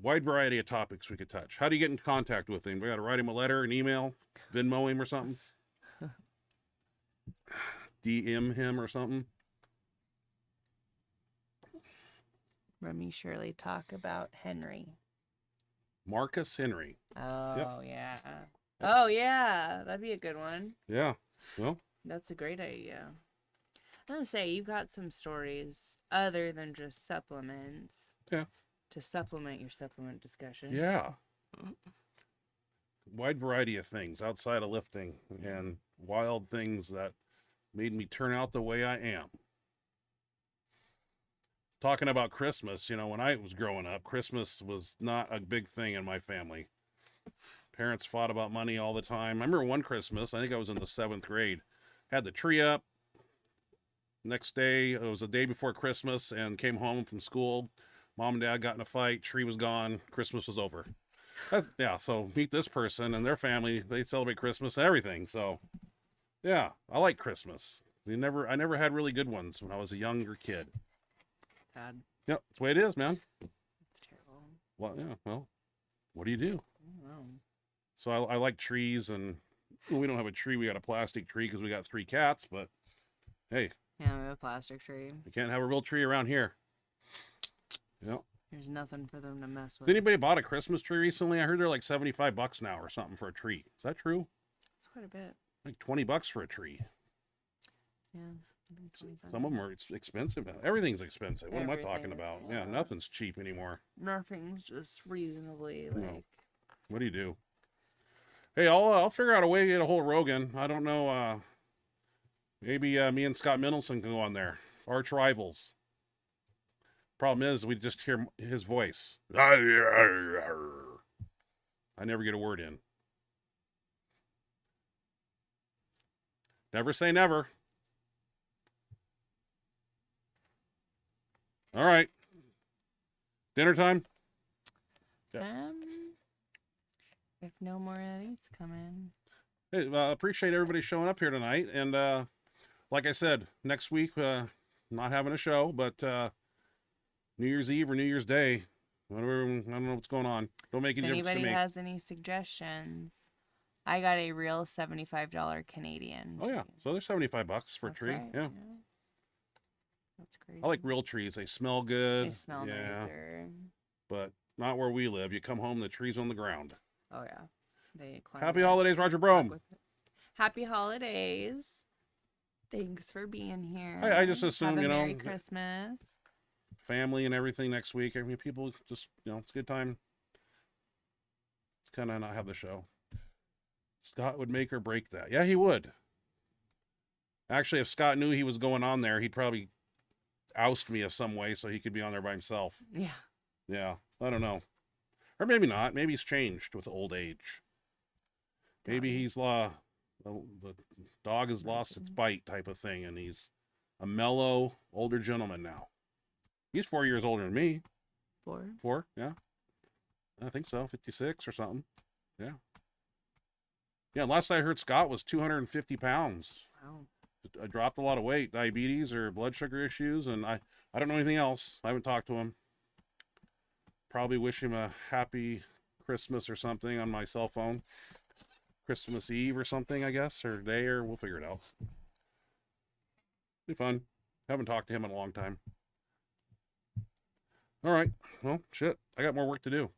Wide variety of topics we could touch. How do you get in contact with him? We got to write him a letter, an email, Venmo him or something. DM him or something. Remy Shirley talk about Henry. Marcus Henry. Oh, yeah. Oh, yeah. That'd be a good one. Yeah. Well, that's a great idea. I'm gonna say you've got some stories other than just supplements. Yeah. To supplement your supplement discussion. Yeah. Wide variety of things outside of lifting and wild things that made me turn out the way I am. Talking about Christmas, when I was growing up, Christmas was not a big thing in my family. Parents fought about money all the time. I remember one Christmas, I think I was in the 7th grade, had the tree up. Next day, it was the day before Christmas, and came home from school. Mom and Dad got in a fight. Tree was gone. Christmas was over. Yeah, so meet this person and their family. They celebrate Christmas and everything. So, yeah, I like Christmas. I never had really good ones when I was a younger kid. Sad. Yep, that's the way it is, man. It's terrible. Well, yeah, well, what do you do? I don't know. So I like trees, and we don't have a tree. We got a plastic tree because we got 3 cats, but hey. Yeah, we have a plastic tree. You can't have a real tree around here. Yep. There's nothing for them to mess with. Has anybody bought a Christmas tree recently? I heard they're like $75 now or something for a tree. Is that true? It's quite a bit. Like $20 for a tree. Yeah. Some of them are expensive. Everything's expensive. What am I talking Everything is, about? yeah. Yeah, nothing's cheap anymore. Nothing's just reasonably like. No. What do you do? Hey, I'll figure out a way to get a hold of Rogan. I don't know. Maybe me and Scott Mendelson can go on there. Arch rivals. Problem is, we just hear his voice. I never get a word in. Never say never. All right. Dinner time? If no more of these come in. Hey, appreciate everybody showing up here tonight. And like I said, next week, not having a show, but New Year's Eve or New Year's Day, whatever, I don't know what's going on. Don't make any difference to me. If anybody has any suggestions, I got a real $75 Canadian. Oh, yeah. So they're $75 for a tree. Right. Yeah. That's crazy. I like real trees. They smell good. They smell nicer. But not where we live. You come home, the tree's on the ground. Oh, yeah. They climb Happy holidays, Roger Brome. Happy holidays. Thanks for being here. I just assume, Have a Merry Christmas. Family and everything next week. I mean, people just, it's a good time. It's kind of not have the show. Scott would make or break that. Yeah, he would. Actually, if Scott knew he was going on there, he'd probably oust me of some way so he could be on there by himself. Yeah. Yeah, I don't know. Or maybe not. Maybe he's changed with old age. Maybe he's the dog has lost its bite type of thing, and he's a mellow, older gentleman now. He's 4 years older than me. 4? 4, yeah. I think so, 56 or something. Yeah. Yeah, last I heard, Scott was 250 pounds. Wow. I dropped a lot of weight, diabetes or blood sugar issues, and I don't know anything else. I haven't talked to him. Probably wish him a happy Christmas or something on my cell phone. Christmas Eve or something, I guess, or day, or we'll figure it out. Be fun. Haven't talked to him in a long time. All right. Well, shit. I got more work to do.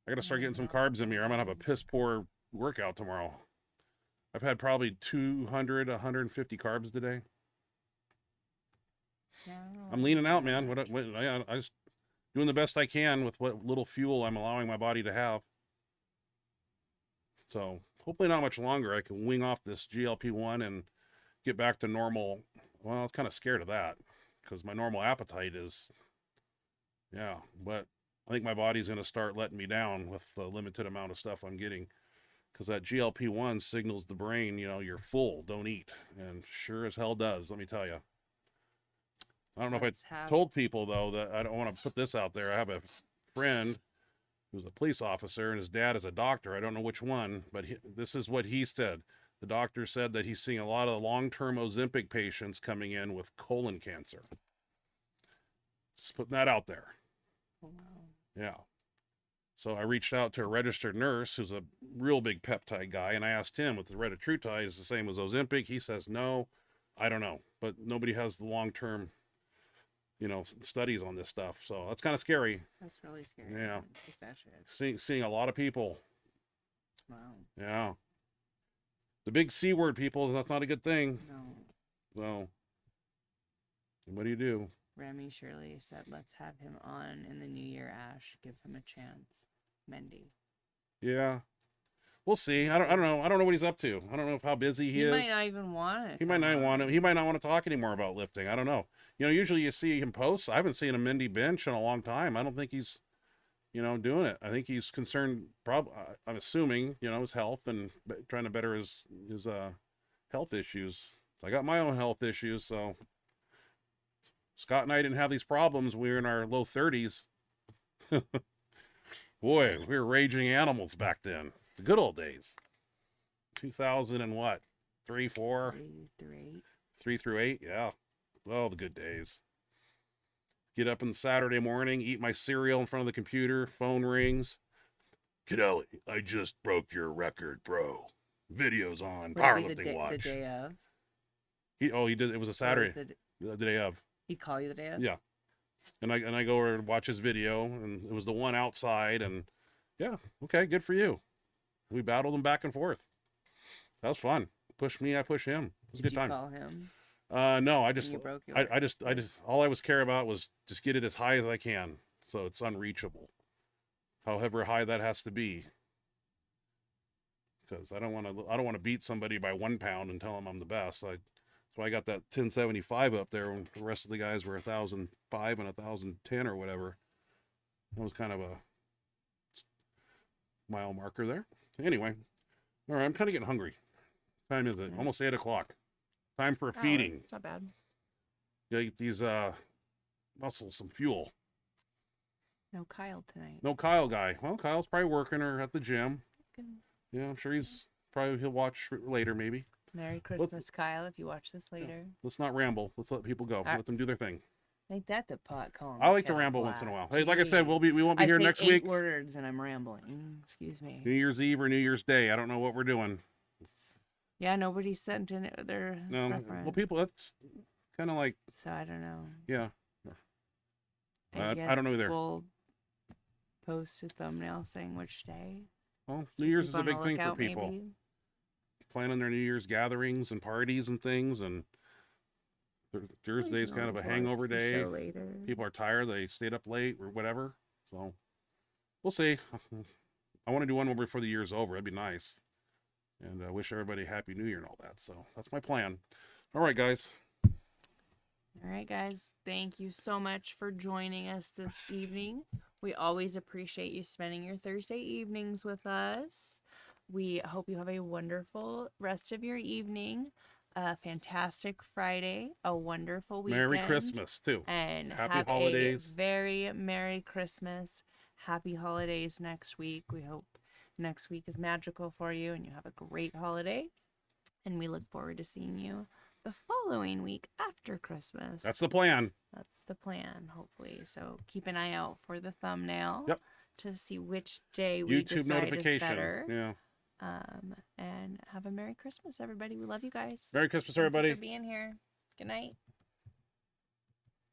I got to start getting some carbs in me, or I'm going to have a piss poor workout tomorrow. I've had probably 200, 150 carbs today. No, I'm leaning out, not man. much. I just doing the best I can with what little fuel I'm allowing my body to have. So hopefully not much longer. I can wing off this GLP-1 and get back to normal. Well, I was kind of scared of that because my normal appetite is, yeah. But I think my body's going to start letting me down with the limited amount of stuff I'm getting. Because that GLP-1 signals the brain, you know, you're full, don't eat. And sure as hell does, let me tell you. I don't know if I told people, though, that I don't want to put this out there. I have a friend who's a police officer, and his dad is a doctor. I don't know which one, but this is what he said. The doctor said that he's seeing a lot of long-term Ozempic patients coming in with colon cancer. Just putting that out there. Oh, wow. Yeah. So I reached out to a registered nurse who's a real big peptide guy, and I asked him if the retatrutide is the same as Ozempic. He says no. I don't know, but nobody has the long-term, you know, studies on this stuff. So that's kind of scary. That's really scary. Yeah. Take that shit. Seeing a lot of people. Wow. Yeah. The big C word, people, that's not a good thing. No. So what do you do? Remy Shirley said, let's have him on in the new year, Ash. Give him a chance. Mendy. Yeah. We'll see. I don't know. I don't know what he's up to. I don't know how busy he is. He might not even want it. He might not want to. He might not want to talk anymore about lifting. I don't know. You know, usually you see him post. I haven't seen a Mendy bench in a long time. I don't think he's, you know, doing it. I think he's concerned. I'm assuming, you know, his health and trying to better his health issues. I got my own health issues, so Scott and I didn't have these problems. We were in our low 30s. Boy, we were raging animals back then. The good old days. 2000 and what? 3, 4? 3 through 8, yeah. Oh, the good days. Get up on Saturday morning, eat my cereal in front of the computer, phone rings. Kennelly, I just broke your record, bro. Videos on, powerlifting watch. The day of? He did. It was a Saturday. The day of. He'd call you the day of? Yeah. And I go over and watch his video, and it was the one outside, and yeah, okay, good for you. We battled him back and forth. That was fun. Push me, I push him. It was a good time. Did you call him? No, I just all I was care about was just get it as high as I can, so it's unreachable. However high that has to be, because I don't want to beat somebody by 1 pound and tell them I'm the best. That's why I got that 1075 up there when the rest of the guys were 1,005 and 1,010 or whatever. That was kind of a mile marker there. Anyway, all right, I'm kind of getting hungry. Time is it? Almost 8 o'clock. Time for a feeding. It's not bad. You eat these muscles some fuel. No Kyle tonight. No Kyle guy. Well, Kyle's probably working or at the gym. That's good. Yeah, I'm sure he'll watch later maybe. Merry Christmas, Kyle, if you watch this later. Yeah, let's not ramble. Let's let people go. Let them do their thing. Ain't that the pot calling? I like to ramble once in a while. Hey, like I said, we won't be here next week. 8 words and I'm rambling. Excuse me. New Year's Eve or New Year's Day. I don't know what we're doing. Yeah, nobody sent in their preference. Well, people, that's kind of like. So I don't know. Yeah. I don't know either. We'll post a thumbnail saying which day. Well, New Year's is a big thing for people. Maybe. Planning their New Year's gatherings and parties and things, and Thursday's kind of a hangover day. People are tired. They stayed up late or whatever. So we'll see. I want to do one more before the year's over. That'd be nice. And I wish everybody a Happy New Year and all that. So that's my plan. All right, guys. All right, guys. Thank you so much for joining us this evening. We always appreciate you spending your Thursday evenings with us. We hope you have a wonderful rest of your evening, a fantastic Friday, a wonderful weekend. Merry Christmas, too. And happy holidays. A very Merry Christmas. Happy holidays next week. We hope next week is magical for you and you have a great holiday. And we look forward to seeing you the following week after Christmas. That's the plan. That's the plan, hopefully. So keep an eye out for the thumbnail. Yep. To see which day we YouTube decide notification. Is better. Yeah. And have a Merry Christmas, everybody. We love you guys. Merry Christmas, everybody. Thank you for being here. Good night.